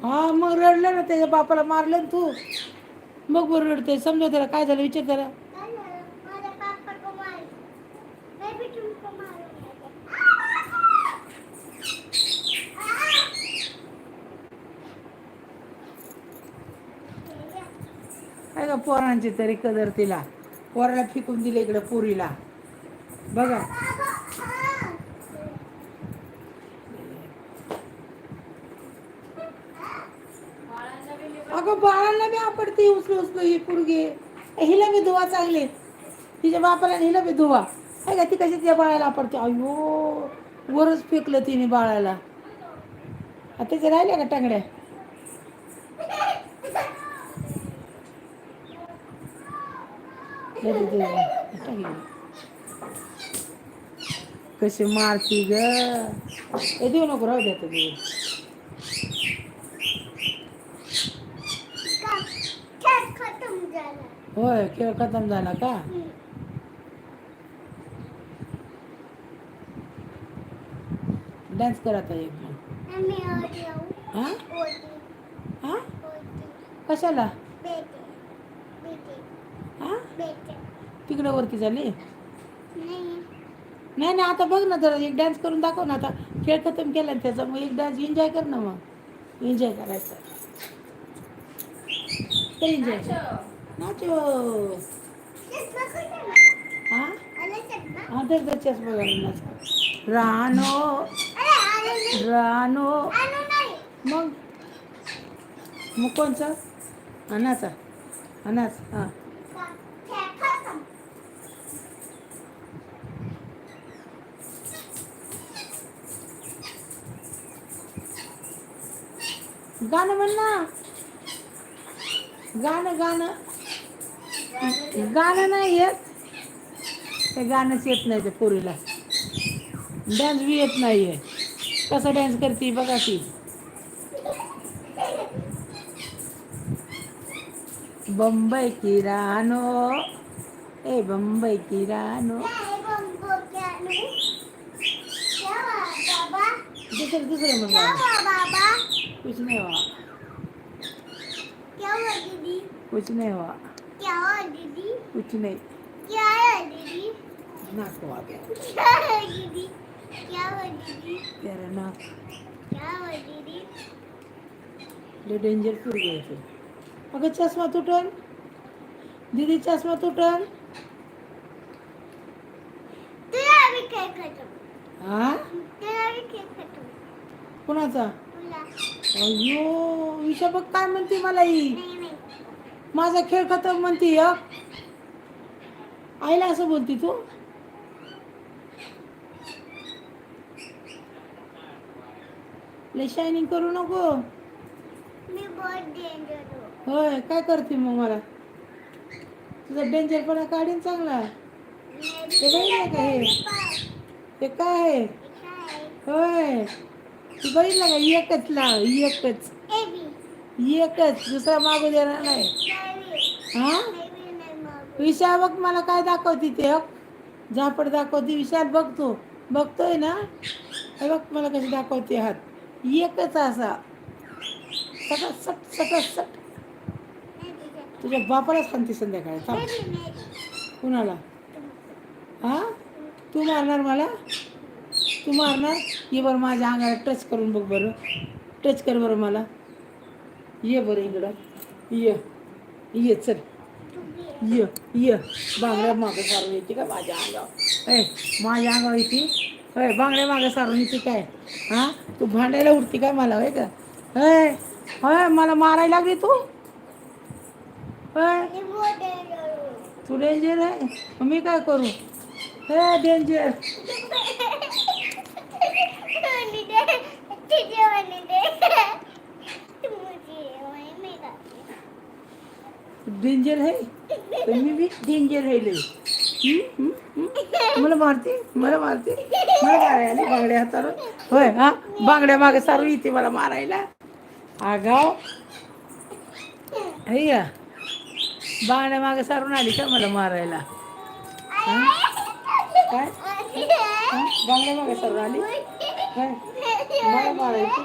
हा मग रडलं ना, त्याच्या बापाला मारलं ना तू. मग बरं रडते. समजा त्याला काय झालं विचार त्याला. काय का पोरांची तरी कदर तिला. पोराला फेकून दिले इकडे पुरीला बघा. अगं बाळांना बी आपडते उचलू उचलू ही पोरगी. हिला बी धुवा चांगले. तिच्या बापाला हिला बी धुवा. आहे का ती कशी तिच्या बाळाला आपडते. अयो वरच फेकलं तिने बाळाला. त्याच्या राहिल्या का टांगड्या. कशी मारती ग. हे देऊ नको राहू द्या तुम्ही. होय खेळ खतम झाला का. डान्स करा आता एक मग. हा हा कशाला. हा तिकडे वरती झाली. नाही नाही आता बघ ना जरा एक डान्स करून दाखव ना. आता खेळ खतम केला ना त्याचा. मग एक डान्स एन्जॉय कर ना. मग एन्जॉय करायचं. Enjoy nacho. हा हा तर चष्मा घालून नाच. रानो रानो. मग मग कोणचं नाचा. नाच हा. गाणं म्हण ना. गाणं गाणं गाणं नाही येत. ते गाणंच येत नाही ते पोरीला. डान्स बी येत नाहीये. कसा डान्स करते बघा ती. बम्बई की रानो ए बम्बई की रानो. दुसरं दुसरं म्हण कुछ नहीं हुआ. कुछ नहीं हुआ. कुछ नहीं. नाक हुआ तेरा नाक. लय डेंजर पोरगी आहे ती. अगं चष्मा तुटन. दीदी चष्मा तुटन. हा कुणाचा. अयो विषा बघ काय म्हणते मला ही. माझा खेळ खतम म्हणते. आईला असं बोलती तू. लय शायनिंग करू नको. होय काय करते मग मला. तुझा डेंजरपणा काढीन चांगला. हे बघितलं का हे. हे काय आहे. होय तू बघितलं का. एकच लाव एकच. एकच दुसरा मागू देणार नाही. हा विशाल बघ मला काय दाखवते ते. झापड दाखवते विशाल बघतो. बघतोय ना. हे बघ मला कशी दाखवते हात. एकच असा सटत सट सटत सट. तुझ्या बापाला सांगते संध्याकाळी थांब. कुणाला हा तू मारणार मला. तू मारणार. ये बरं माझ्या अंगाला टच करून बघ बरं. टच कर बरं मला. ये बरं इकडं. ये ये चल. ये ये बांगड्या मागं सारून येते का माझ्या अंगावर. माझ्या अंगावर येते. होय बांगड्या मागं सारून येते काय. हा तू भांडायला उठती काय मला. होय का. होय होय मला मारायला लागली तू. होय तू डेंजर आहे. मी काय करू. हे डेंजर. डेंजर आहे. मी बी डेंजर आहे लय. मला मारते. मला मारते. मला मारायला बांगड्या हातावर. होय हा बांगड्या मागे सारून येते मला मारायला. आगाव अय्या बांगड्या मागे सारून आली का मला मारायला. काय बांगड्या मागे सारून आली. मला मारायची.